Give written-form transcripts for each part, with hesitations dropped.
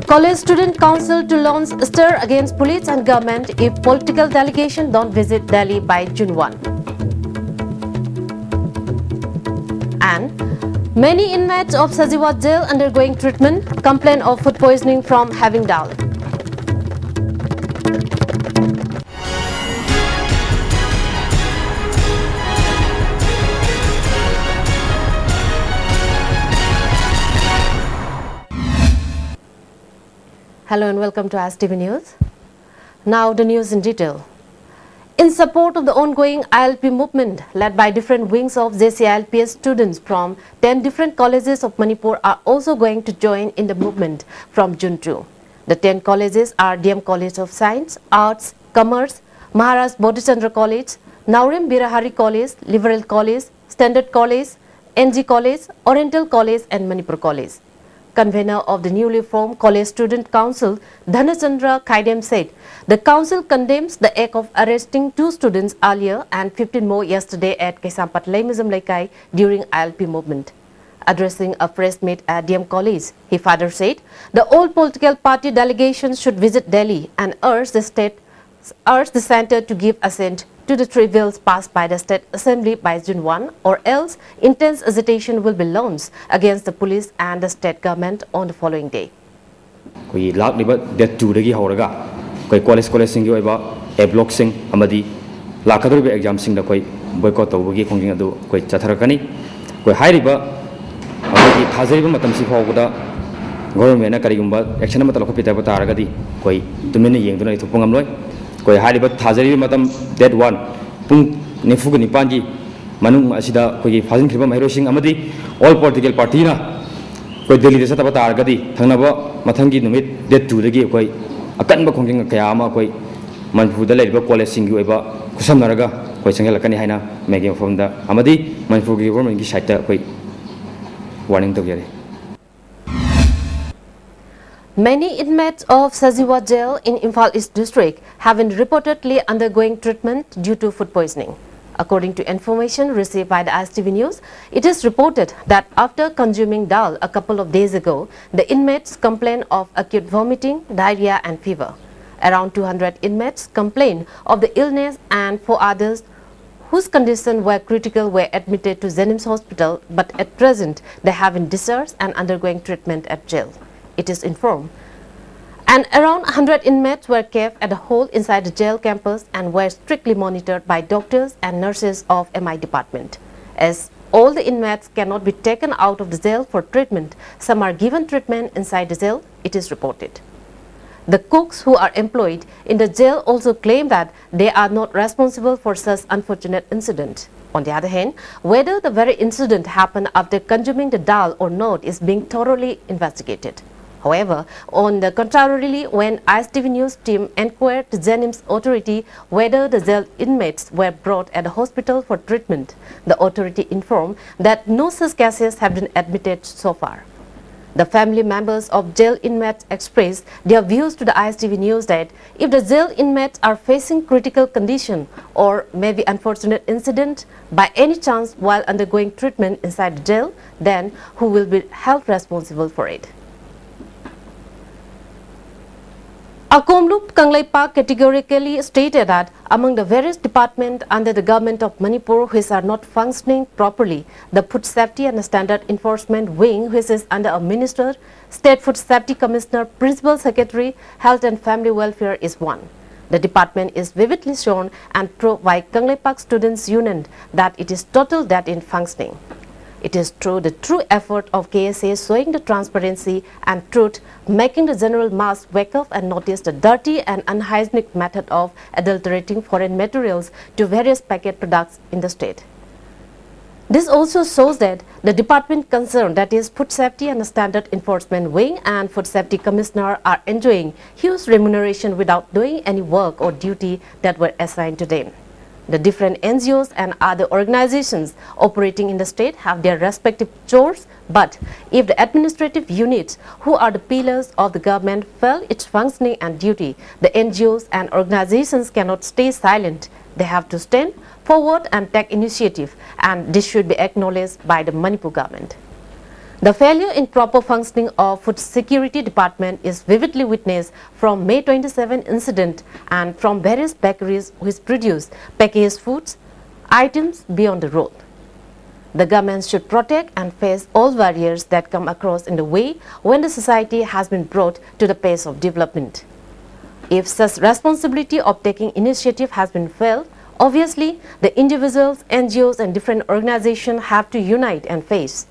College Student Council to launch stir against police and government if political delegation don't visit Delhi by June 1. And many inmates of Sajiwat jail undergoing treatment complain of food poisoning from having dal. Hello and welcome to ISTV News. Now the news in detail. In support of the ongoing ILP movement led by different wings of JCILPS, students from 10 different colleges of Manipur are also going to join in the movement from June 2. The 10 colleges are DM College of Science, Arts, Commerce, Maharaj Bodhichandra College, Naurim Birahari College, Liberal College, Standard College, NG College, Oriental College and Manipur College. Convener of the newly formed College Student Council, Dhanachandra Khaidem said, the council condemns the act of arresting 2 students earlier and 15 more yesterday at Kesampat Laimizam Laikai during ILP movement. Addressing a press meet at DM College, he further said, the all political party delegations should visit Delhi and urge the centre to give assent to the 3 bills passed by the State Assembly by June 1, or else intense agitation will be launched against the police and the state government on the following day. We lack that 2 dagi horaga, college sing you about a block sing amadi, Lakadrubi exam sing the koi boycott of Wigi Konging ado, quite Chatarakani, quite high river, Hazariba Matamsi Hoguda, government Karigumba, action of Matapita Taragadi, quite too many young to Pungamloy. Koi hari bat thazari matam that one pung nefuga nipanji manung asida koi phajin khiba mahiro sing amadi all political party na koi Delhi desa taba targadi thangnaba mathangi numit that 2 dagi koi akanba khongjing kaya ama koi Manipur da leiba college sing yu eba kusam naraga koi changelakani haina megi from da amadi Manipur gi government gi side ta koi warning tawjare. Many inmates of Sajiwat jail in Imphal East district have been reportedly undergoing treatment due to food poisoning. According to information received by the ISTV News, it is reported that after consuming dal a couple of days ago, the inmates complained of acute vomiting, diarrhea and fever. Around 200 inmates complained of the illness and 4 others whose condition were critical were admitted to Jenims Hospital, but at present they have been discharged and undergoing treatment at jail. It is informed. And around 100 inmates were kept at a hole inside the jail campus and were strictly monitored by doctors and nurses of MI department. As all the inmates cannot be taken out of the jail for treatment, some are given treatment inside the jail, it is reported. The cooks who are employed in the jail also claim that they are not responsible for such unfortunate incident. On the other hand, whether the very incident happened after consuming the dal or not is being thoroughly investigated. However, on the contrary, when ISTV News team inquired to Jenims authority whether the jail inmates were brought at the hospital for treatment, the authority informed that no such cases have been admitted so far. The family members of jail inmates expressed their views to the ISTV News that if the jail inmates are facing critical condition or maybe unfortunate incident by any chance while undergoing treatment inside the jail, then who will be held responsible for it? Akomlup Kanglaipak categorically stated that among the various departments under the government of Manipur which are not functioning properly, the Food Safety and Standard Enforcement Wing, which is under a minister, State Food Safety Commissioner, Principal Secretary, Health and Family Welfare is one. The department is vividly shown and proved by Kanglaipak Students Union that it is total that in functioning. It is through the true effort of KSA showing the transparency and truth, making the general mass wake up and notice the dirty and unhygienic method of adulterating foreign materials to various packet products in the state. This also shows that the department concerned, that is Food Safety and Standard Enforcement Wing and Food Safety Commissioner, are enjoying huge remuneration without doing any work or duty that were assigned to them. The different NGOs and other organizations operating in the state have their respective chores, but if the administrative units, who are the pillars of the government, fail its functioning and duty, the NGOs and organizations cannot stay silent. They have to stand forward and take initiative, and this should be acknowledged by the Manipur government. The failure in proper functioning of Food Security Department is vividly witnessed from May 27 incident and from various bakeries which produce packaged foods items beyond the road. The government should protect and face all barriers that come across in the way when the society has been brought to the pace of development. If such responsibility of taking initiative has been failed, obviously the individuals, NGOs and different organizations have to unite and face.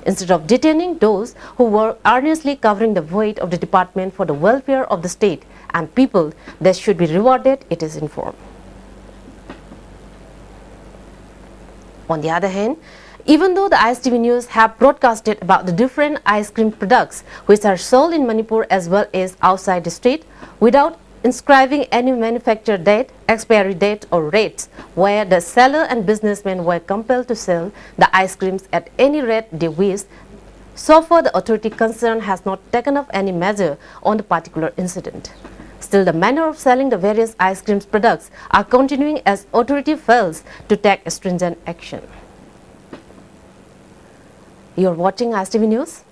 Instead of detaining those who were earnestly covering the void of the department for the welfare of the state and people that should be rewarded, it is informed. On the other hand, even though the ISTV News have broadcasted about the different ice cream products which are sold in Manipur as well as outside the state without inscribing any manufacture date, expiry date or rates, where the seller and businessmen were compelled to sell the ice creams at any rate they wished, so far the authority concerned has not taken up any measure on the particular incident. Still, the manner of selling the various ice cream products are continuing as authority fails to take stringent action. You are watching ISTV News.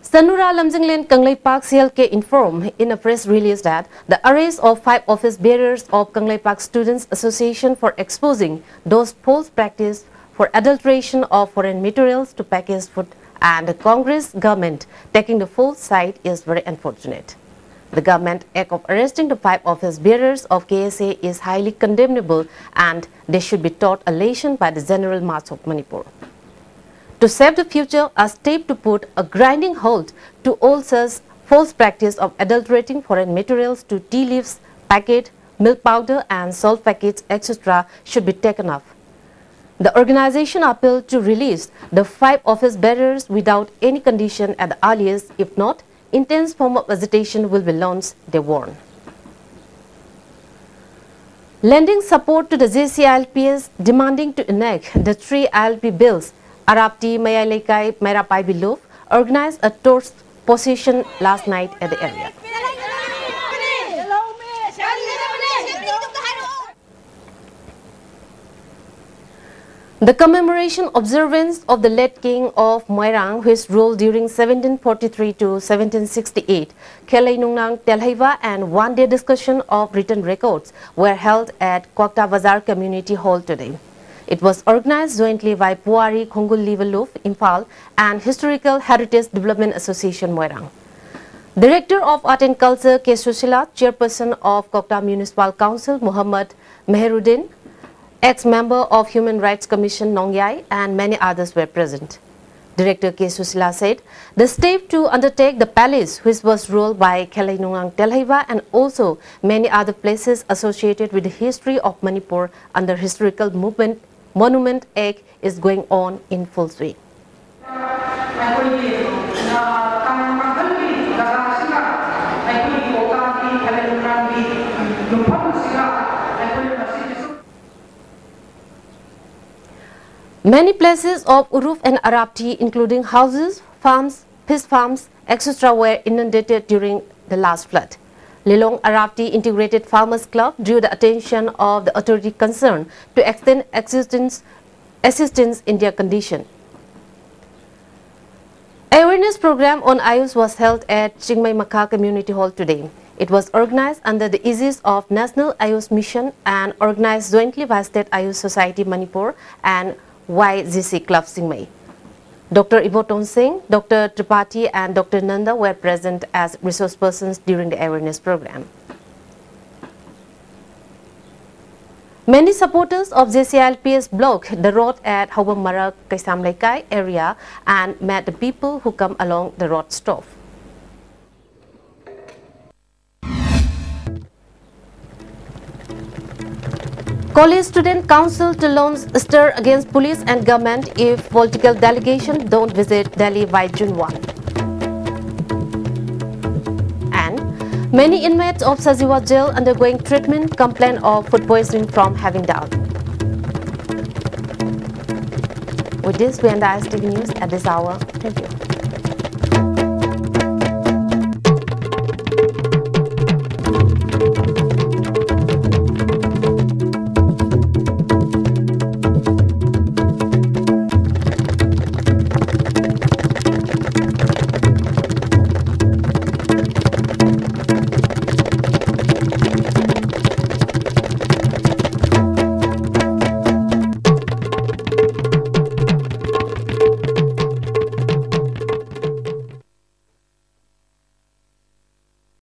Sanura Lamjinglen Kanglei Park CLK informed in a press release that the arrest of 5 office bearers of Kanglei Park Students Association for exposing those false practice for adulteration of foreign materials to packaged food and the Congress government taking the full side is very unfortunate. The government act of arresting the 5 office bearers of KSA is highly condemnable and they should be taught a lesson by the general mass of Manipur. To save the future, a step to put a grinding halt to all such false practice of adulterating foreign materials to tea leaves, packet, milk powder and salt packets, etc. should be taken up. The organization appealed to release the 5 office bearers without any condition at the earliest. If not, intense form of agitation will be launched, they warn. Lending support to the JCILPS demanding to enact the 3 ILP bills, Arapti Mayalekai Merapai Biluf organized a torch procession last night at the area. The commemoration observance of the late king of Moirang, which ruled during 1743 to 1768, Khelai Nungnang Telhaiva and one-day discussion of written records were held at Kwakta Bazar Community Hall today. It was organized jointly by Puari Khongul Livaluf, Imphal and Historical Heritage Development Association, Moirang. Director of Art and Culture, K. Sushila, Chairperson of Kwakta Municipal Council, Muhammad Meheruddin, ex-member of Human Rights Commission, Nongyai, and many others were present. Director K. Sushila said, the step to undertake the palace, which was ruled by Khelai Nungang Telhaiva and also many other places associated with the history of Manipur under Historical Monument Act, is going on in full swing. Many places of Uruf and Arapti, including houses, farms, fish farms, etc. were inundated during the last flood. Lilong Arapti Integrated Farmers Club drew the attention of the authority concerned to extend assistance in their condition. Awareness program on Ayush was held at Chingmai Makha Community Hall today. It was organized under the aegis of National Ayush Mission and organized jointly by State Ayush Society Manipur and YGC Club Chingmai. Dr. Ibotong Singh, Dr. Tripathi and Dr. Nanda were present as resource persons during the awareness program. Many supporters of JCILPS blocked the road at Hawamara Kaisamlaikai area and met the people who come along the road stop. College Student Council to launch stir against police and government if political delegation don't visit Delhi by June 1. And many inmates of Sajiwa jail undergoing treatment complain of food poisoning from having died. With this, we end the ISTV News at this hour. Thank you.